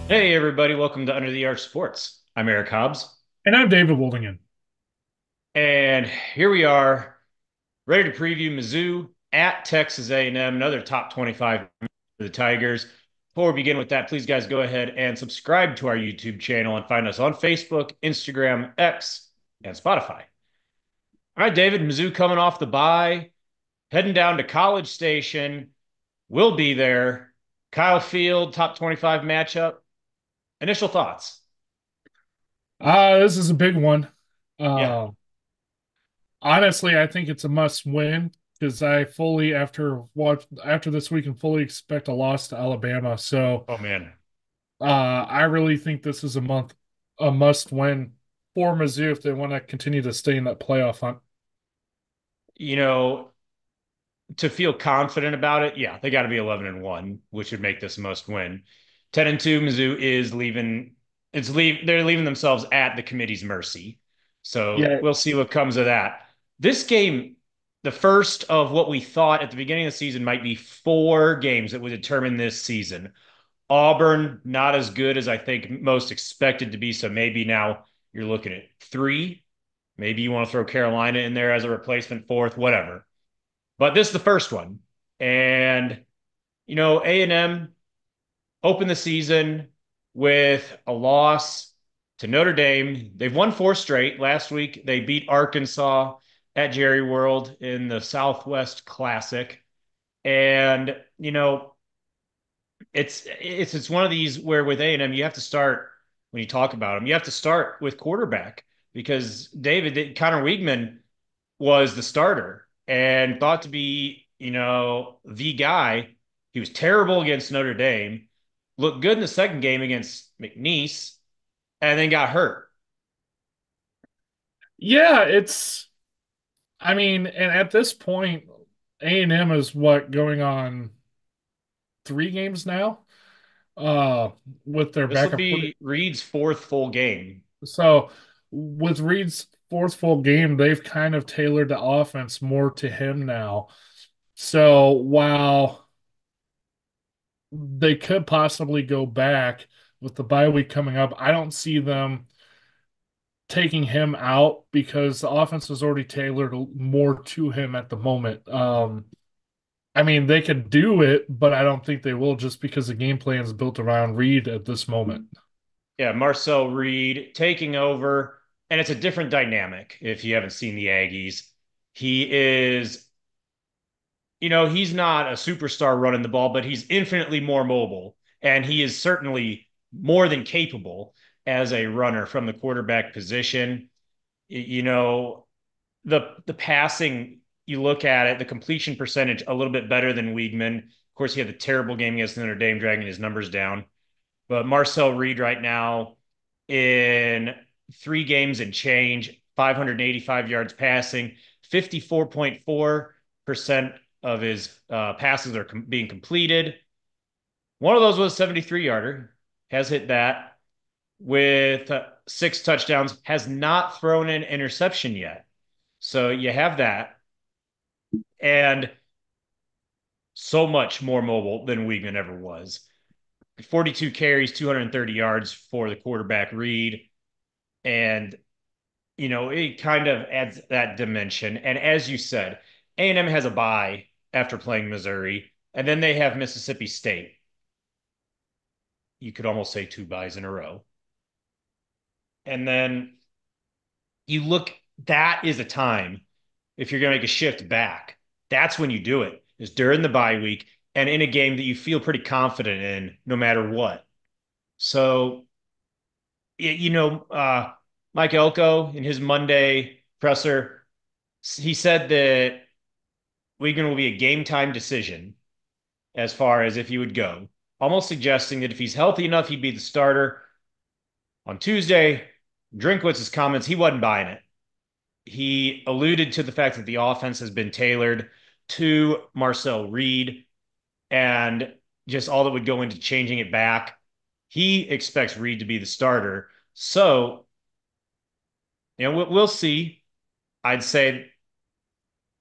Hey, everybody, welcome to Under the Arch Sports. I'm Eric Hobbs, And I'm David Woldingen. and here we are, ready to preview Mizzou at Texas A&M, another top 25 for the Tigers. Before we begin with that, please, guys, go ahead and subscribe to our YouTube channel and find us on Facebook, Instagram, X, and Spotify. All right, David, Mizzou coming off the bye, heading down to College Station. We'll be there. Kyle Field, top 25 matchup. Initial thoughts? This is a big one. Yeah. Uh, Honestly, I think it's a must win because I fully, after this week, and fully expect a loss to Alabama. So, Oh, man. I really think this is a must win for Mizzou if they want to continue to stay in that playoff hunt. You know, to feel confident about it, yeah, they got to be 11-1, which would make this a must win. 10-2, Mizzou is leaving. They're leaving themselves at the committee's mercy. So Yeah, we'll see what comes of that. This game, the first of what we thought at the beginning of the season might be four games that would determine this season. Auburn, not as good as I think most expected to be. So maybe now you're looking at three. Maybe you want to throw Carolina in there as a replacement fourth, whatever. But this is the first one. And, A&M opened the season with a loss to Notre Dame. They've won four straight. Last week, they beat Arkansas at Jerry World in the Southwest Classic. And, it's one of these where with A&M, you have to start when you talk about them, you have to start with quarterback because Connor Weigman was the starter and thought to be, the guy. He was terrible against Notre Dame, looked good in the second game against McNeese, and then got hurt. yeah, I mean, and at this point, A&M is what going on 3 games now, uh, with their This will backup quarter. be Reed's fourth full game. So with Reed's fourth full game, they've kind of tailored the offense more to him now. So while they could possibly go back with the bye week coming up, I don't see them taking him out because the offense is already tailored more to him at the moment. I mean, they could do it, but I don't think they will just because the game plan is built around Reed at this moment. Yeah, Marcel Reed taking over, and it's a different dynamic if you haven't seen the Aggies. He is he's not a superstar running the ball, but he's infinitely more mobile. And he is certainly more than capable as a runner from the quarterback position. You know, the passing, you look at it, the completion percentage a little bit better than Weigman. Of course, he had the terrible game against Notre Dame, dragging his numbers down. But Marcel Reed right now in 3 games and change, 585 yards passing, 54.4% of his passes are being completed. One of those was a 73 yarder, has hit that with six touchdowns, has not thrown an interception yet. So you have that. And so much more mobile than Weigman ever was. 42 carries, 230 yards for the quarterback Reed. And it kind of adds that dimension. And as you said, A&M has a bye after playing Missouri, and then they have Mississippi State. You could almost say two byes in a row. And then you look, that is a time if you're going to make a shift back. That's when you do it, is during the bye week and in a game that you feel pretty confident in no matter what. So, you know, uh, Mike Elko in his Monday presser, he said that Wigan will be a game time decision as far as if he would go, almost suggesting that if he's healthy enough, he'd be the starter. On Tuesday, Drinkwitz's comments, he wasn't buying it. He alluded to the fact that the offense has been tailored to Marcel Reed and just all that would go into changing it back. He expects Reed to be the starter. So, we'll see. I'd say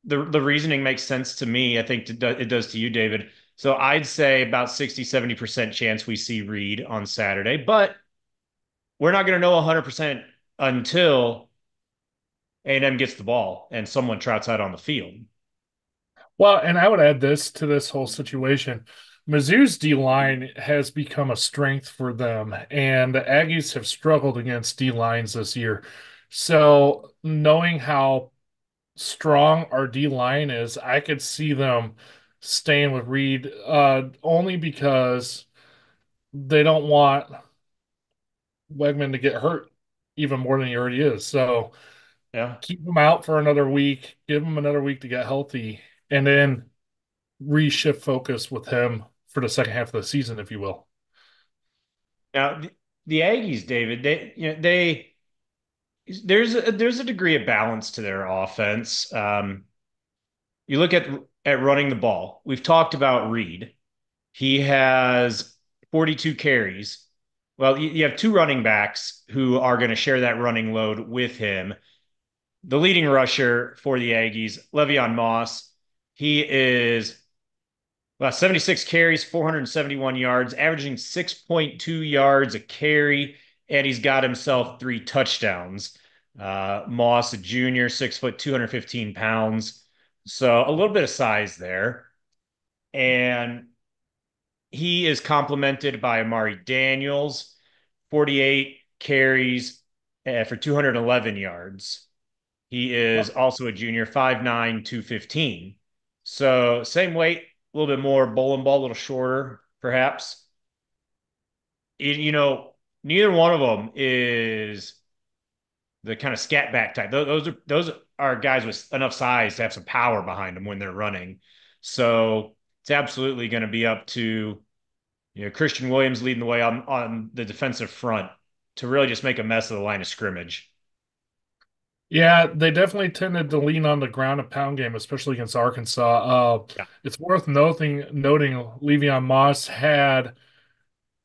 the reasoning makes sense to me. I think it does to you, David. So I'd say about 60, 70% chance we see Reed on Saturday, but we're not going to know 100% until A&M gets the ball and someone trots out on the field. Well, and I would add this to this whole situation. Mizzou's D line has become a strength for them, and the Aggies have struggled against D lines this year. So, knowing how strong our D line is, I could see them staying with Reed only because they don't want Wegman to get hurt even more than he already is. So, Yeah. keep him out for another week, give him another week to get healthy, and then reshift focus with him for the second half of the season, if you will. Now, the Aggies, David, there's a degree of balance to their offense. You look at running the ball. We've talked about Reed. He has 42 carries. Well, you have two running backs who are going to share that running load with him. The leading rusher for the Aggies, Le'Veon Moss, he is 76 carries, 471 yards, averaging 6.2 yards a carry, and he's got himself three touchdowns. Moss, a junior, 6 foot, 215 pounds. So a little bit of size there. And he is complemented by Amari Daniels, 48 carries for 211 yards. He is also a junior, 5'9", 215. So same weight, a little bit more bowling ball, a little shorter, perhaps. You know, neither one of them is the kind of scat back type. Those are guys with enough size to have some power behind them when they're running. So it's absolutely going to be up to Christian Williams leading the way on the defensive front to really just make a mess of the line of scrimmage. Yeah, they definitely tended to lean on the ground and pound game, especially against Arkansas. Yeah. It's worth noting Le'Veon Moss had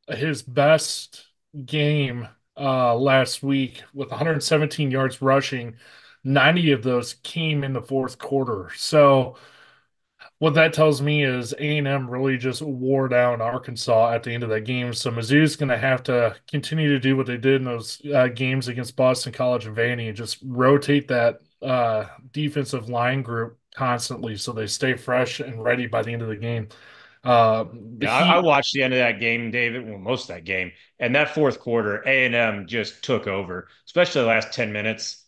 his best game last week with 117 yards rushing. 90 of those came in the fourth quarter. So what that tells me is A&M really just wore down Arkansas at the end of that game. So Mizzou's going to have to continue to do what they did in those games against Boston College and Vandy and just rotate that defensive line group constantly so they stay fresh and ready by the end of the game. The Yeah, I Heat, watched the end of that game, David. Well, most of that game, and that fourth quarter, A&M just took over, especially the last 10 minutes.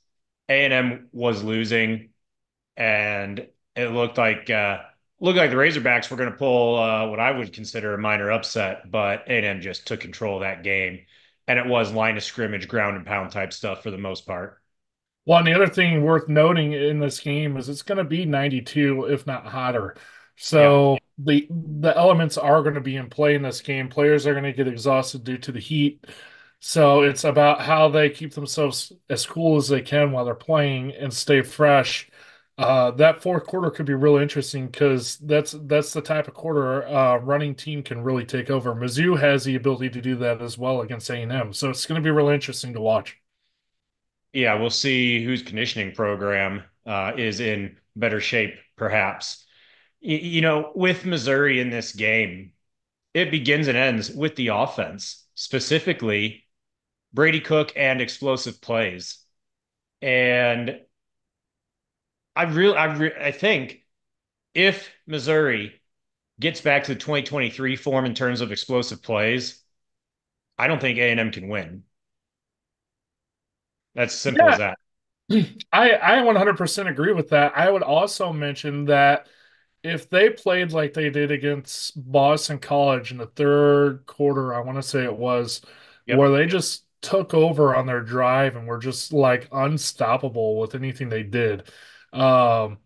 A&M was losing, and it looked like the Razorbacks were going to pull what I would consider a minor upset, but A&M just took control of that game, and it was line of scrimmage, ground and pound type stuff for the most part. Well, and the other thing worth noting in this game is it's going to be 92, if not hotter. Yeah, So the elements are going to be in play in this game. Players are going to get exhausted due to the heat. So it's about how they keep themselves as cool as they can while they're playing and stay fresh. That fourth quarter could be real interesting because that's the type of quarter running team can really take over. Mizzou has the ability to do that as well against A&M. So it's going to be real interesting to watch. yeah, we'll see whose conditioning program is in better shape, perhaps. With Missouri in this game, it begins and ends with the offense, specifically Brady Cook and explosive plays. And I think if Missouri gets back to the 2023 form in terms of explosive plays, I don't think A&M can win. That's simple as Yeah, that. I 100% agree with that. I would also mention that if they played like they did against Boston College in the third quarter, I want to say it was, where Yep. they just took over on their drive and were just like unstoppable with anything they did. Um,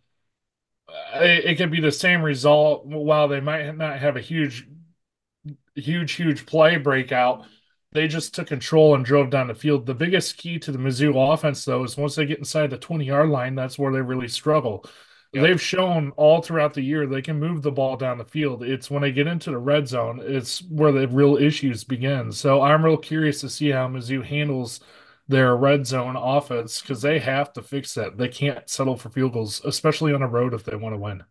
it could be the same result while they might not have a huge play breakout. They just took control and drove down the field. The biggest key to the Mizzou offense, though, is once they get inside the 20-yard line, that's where they really struggle. Yep. They've shown all throughout the year they can move the ball down the field. It's when they get into the red zone, it's where the real issues begin. So I'm real curious to see how Mizzou handles their red zone offense because they have to fix that. They can't settle for field goals, especially on the road if they want to win.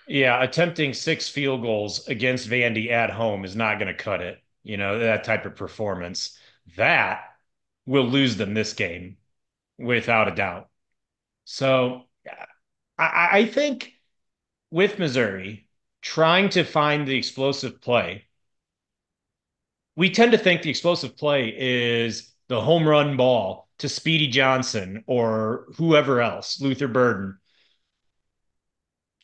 Yeah, attempting 6 field goals against Vandy at home is not going to cut it. That type of performance. That will lose them this game without a doubt. So I think with Missouri trying to find the explosive play, we tend to think the explosive play is the home run ball to Speedy Johnson or whoever else, Luther Burden.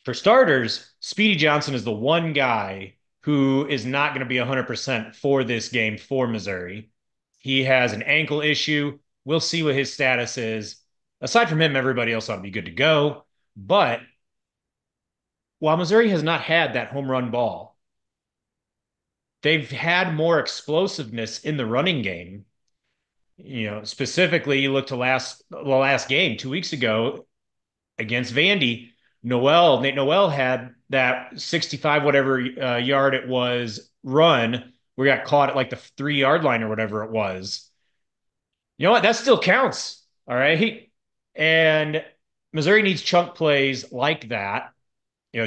For starters, Speedy Johnson is the one guy who is not going to be 100% for this game for Missouri. He has an ankle issue. We'll see what his status is. Aside from him, everybody else ought to be good to go. But while Missouri has not had that home run ball, they've had more explosiveness in the running game. Specifically, you look to the last game 2 weeks ago against Vandy. Nate Noel had that 65 whatever yard it was run. We got caught at like the 3 yard line or whatever it was. You know what? That still counts. All right. And Missouri needs chunk plays like that,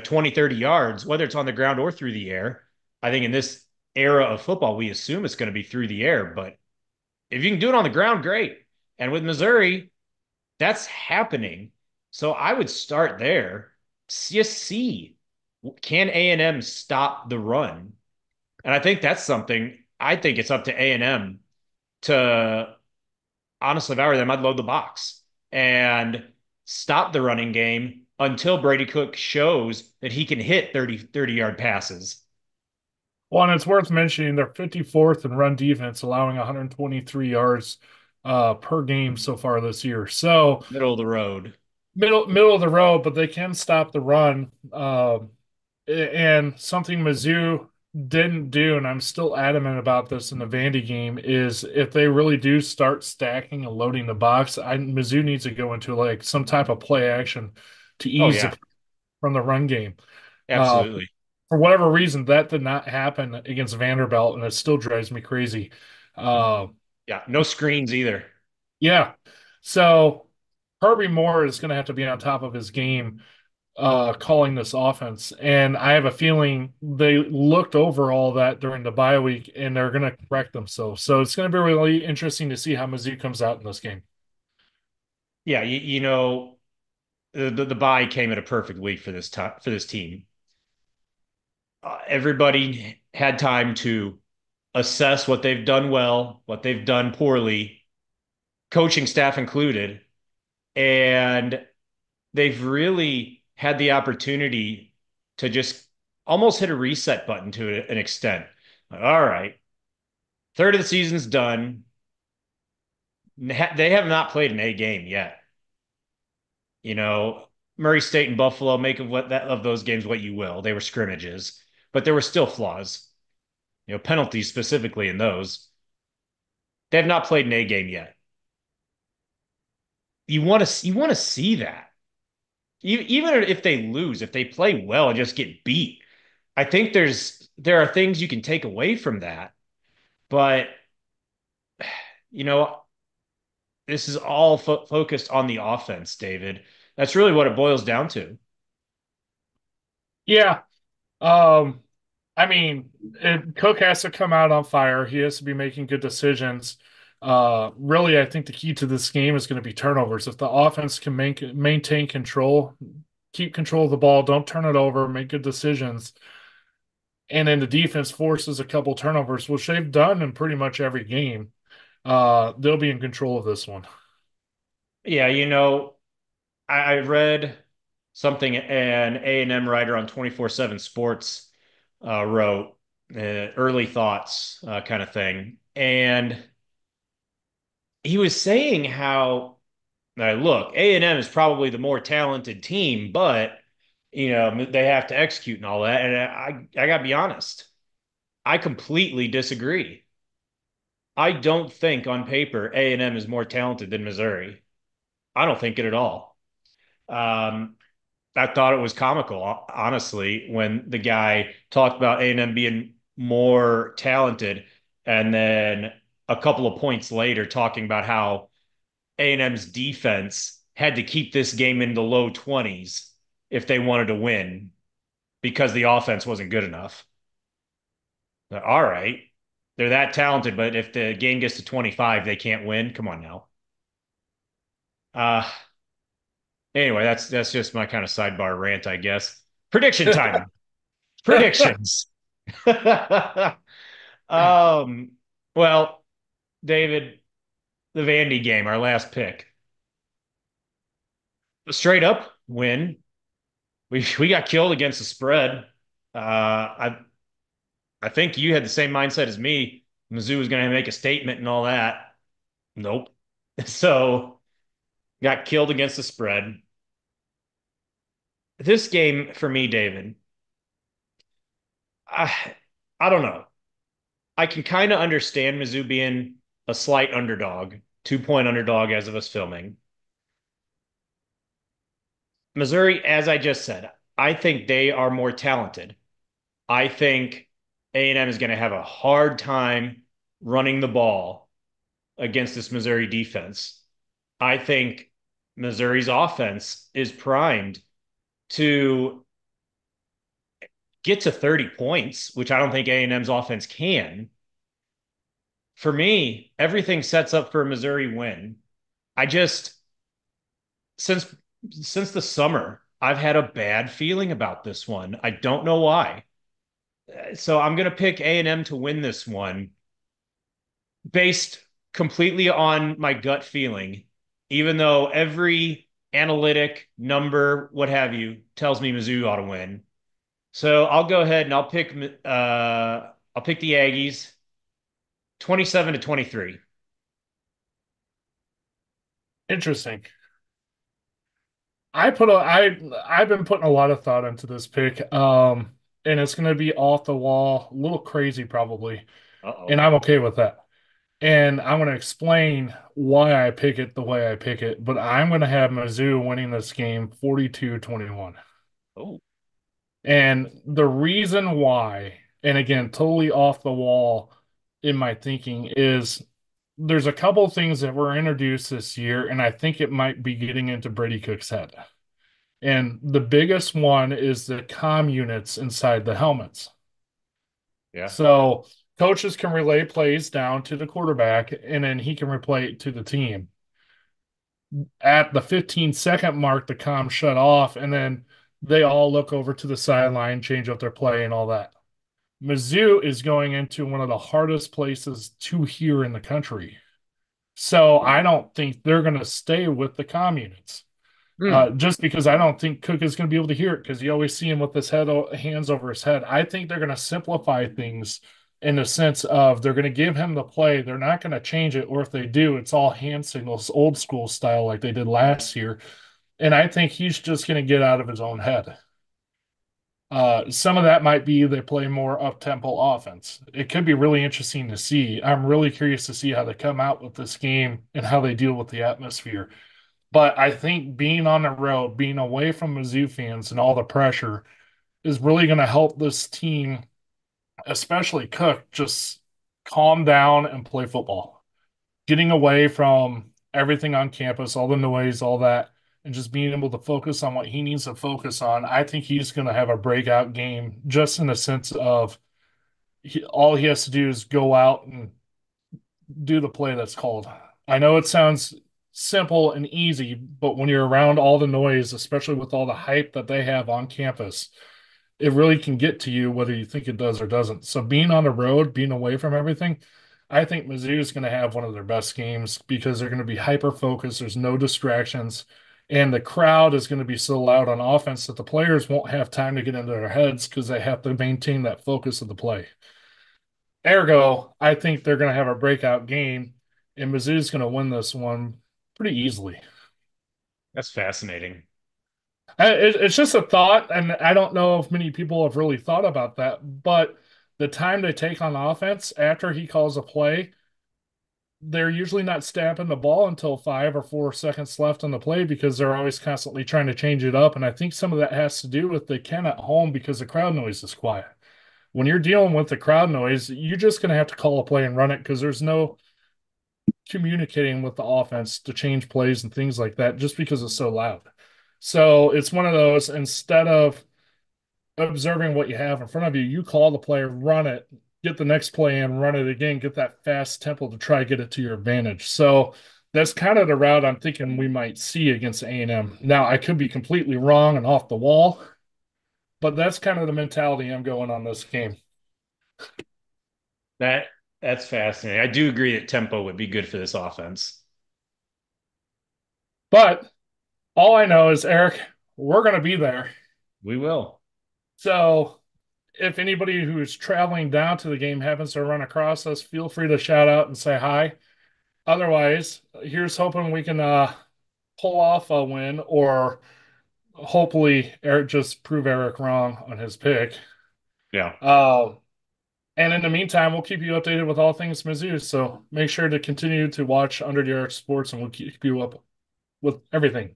20, 30 yards, whether it's on the ground or through the air. I think in this era of football, we assume it's going to be through the air, but if you can do it on the ground, great. And with Missouri, that's happening. So I would start there. Just see, can A&M stop the run? And I think that's something. I think it's up to A&M to honestly, if I were them, I'd load the box and stop the running game until Brady Cook shows that he can hit 30 yard passes. Well, and it's worth mentioning they're 54th in run defense, allowing 123 yards per game so far this year. So Middle of the road. middle of the road, but they can stop the run. And something Mizzou didn't do, and I'm still adamant about this in the Vandy game, is if they really do start stacking and loading the box, Mizzou needs to go into like some type of play action to Oh, ease yeah, the from the run game. Uh, absolutely. for whatever reason, that did not happen against Vanderbilt, and it still drives me crazy. Uh, Yeah, no screens either. yeah. So Kirby Moore is going to have to be on top of his game calling this offense. And I have a feeling they looked over all that during the bye week and they're going to correct themselves. So it's going to be really interesting to see how Mizzou comes out in this game. Yeah, the bye came at a perfect week for this team. Everybody had time to assess what they've done well, what they've done poorly, coaching staff included, and they've really had the opportunity to just almost hit a reset button to an extent. All right, third of the season's done. They have not played an A game yet. You know, Murray State and Buffalo, make of those games what you will. They were scrimmages, but there were still flaws. Penalties specifically in those. They have not played an A game yet. You want to see that. Even if they lose, if they play well and just get beat, I think there are things you can take away from that. But you know, this is all focused on the offense, David. That's really what it boils down to. Yeah. I mean, Cook has to come out on fire. He has to be making good decisions. Really, I think the key to this game is going to be turnovers. If the offense can maintain control, keep control of the ball, don't turn it over, make good decisions, and then the defense forces a couple turnovers, which they've done in pretty much every game, they'll be in control of this one. Yeah, I read something an A&M writer on 24/7 Sports wrote, early thoughts kind of thing. And he was saying how, look, A&M is probably the more talented team, but, they have to execute and all that. And I got to be honest, I completely disagree. I don't think on paper A&M is more talented than Missouri. I don't think it at all. Um, I thought it was comical, honestly, when the guy talked about A&M being more talented, and then a couple of points later talking about how A&M's defense had to keep this game in the low 20s if they wanted to win. because the offense wasn't good enough. All right. They're that talented, but if the game gets to 25, they can't win. Come on now. Uh anyway, that's just my kind of sidebar rant, I guess. Prediction time. Predictions. um well, David, the Vandy game, our last pick. A straight up win. We got killed against the spread. I think you had the same mindset as me. Mizzou was going to make a statement and all that. Nope. So got killed against the spread. This game for me, David, I I don't know. I can kind of understand Mizzou being a slight underdog, 2 point underdog as of us filming. Missouri, as I just said, I think they are more talented. I think A&M is going to have a hard time running the ball against this Missouri defense. I think Missouri's offense is primed to get to 30 points, which I don't think A&M's offense can. For me, everything sets up for a Missouri win. I just since since the summer, I've had a bad feeling about this one. I don't know why. So I'm going to pick A&M to win this one based completely on my gut feeling, even though every analytic number, what have you, tells me Mizzou ought to win. So I'll go ahead and I'll pick the Aggies 27-23. Interesting. I've been putting a lot of thought into this pick. And it's gonna be off the wall, a little crazy probably. And Uh-oh. I'm okay with that. And I'm going to explain why I pick it the way I pick it, but I'm going to have Mizzou winning this game 42-21. Oh, And the reason why, and again, totally off the wall in my thinking, is there's a couple things that were introduced this year, and I think it might be getting into Brady Cook's head. And the biggest one is the comm units inside the helmets. yeah. So coaches can relay plays down to the quarterback, and then he can replay it to the team. At the 15-second mark, the comm shut off, and then they all look over to the sideline, change up their play, and all that. Mizzou is going into one of the hardest places to hear in the country. So I don't think they're going to stay with the comm units. Hmm. Just because I don't think Cook is going to be able to hear it because you always see him with his hands over his head. I think they're going to simplify things in the sense of they're going to give him the play. They're not going to change it, or if they do, it's all hand signals, old school style like they did last year. And I think he's just going to get out of his own head. Some of that might be they play more up tempo offense. It could be really interesting to see. I'm really curious to see how they come out with this game and how they deal with the atmosphere. But I think being on the road, being away from Mizzou fans and all the pressure is really going to help this team, especially Cook, just calm down and play football. Getting away from everything on campus, all the noise, all that, and just being able to focus on what he needs to focus on. I think he's going to have a breakout game just in the sense of all he has to do is go out and do the play that's called. I know it sounds simple and easy, but when you're around all the noise, especially with all the hype that they have on campus, it really can get to you whether you think it does or doesn't. So being on the road, being away from everything, I think Mizzou is going to have one of their best games because they're going to be hyper focused. There's no distractions. And the crowd is going to be so loud on offense that the players won't have time to get into their heads because they have to maintain that focus of the play. Ergo, I think they're going to have a breakout game, and Mizzou's going to win this one pretty easily. That's fascinating. It's just a thought, and I don't know if many people have really thought about that. But the time they take on offense after he calls a play, they're usually not stamping the ball until 5 or 4 seconds left on the play because they're always constantly trying to change it up. And I think some of that has to do with they can at home because the crowd noise is quiet. When you're dealing with the crowd noise, you're just going to have to call a play and run it because there's no communicating with the offense to change plays and things like that just because it's so loud. So it's one of those instead of observing what you have in front of you. You call the play, run it, get the next play in, run it again, get that fast tempo to try to get it to your advantage. So that's kind of the route I'm thinking we might see against A&M. Now, I could be completely wrong and off the wall, but that's kind of the mentality I'm going on this game. That that's fascinating. I do agree that tempo would be good for this offense. But all I know is, Eric, we're going to be there. We will. So if anybody who's traveling down to the game happens to run across us, feel free to shout out and say hi. Otherwise, here's hoping we can pull off a win, or hopefully Eric just prove Eric wrong on his pick. Yeah. Uh, and in the meantime, we'll keep you updated with all things Mizzou. So make sure to continue to watch Under the Arc Sports, and we'll keep you up with everything.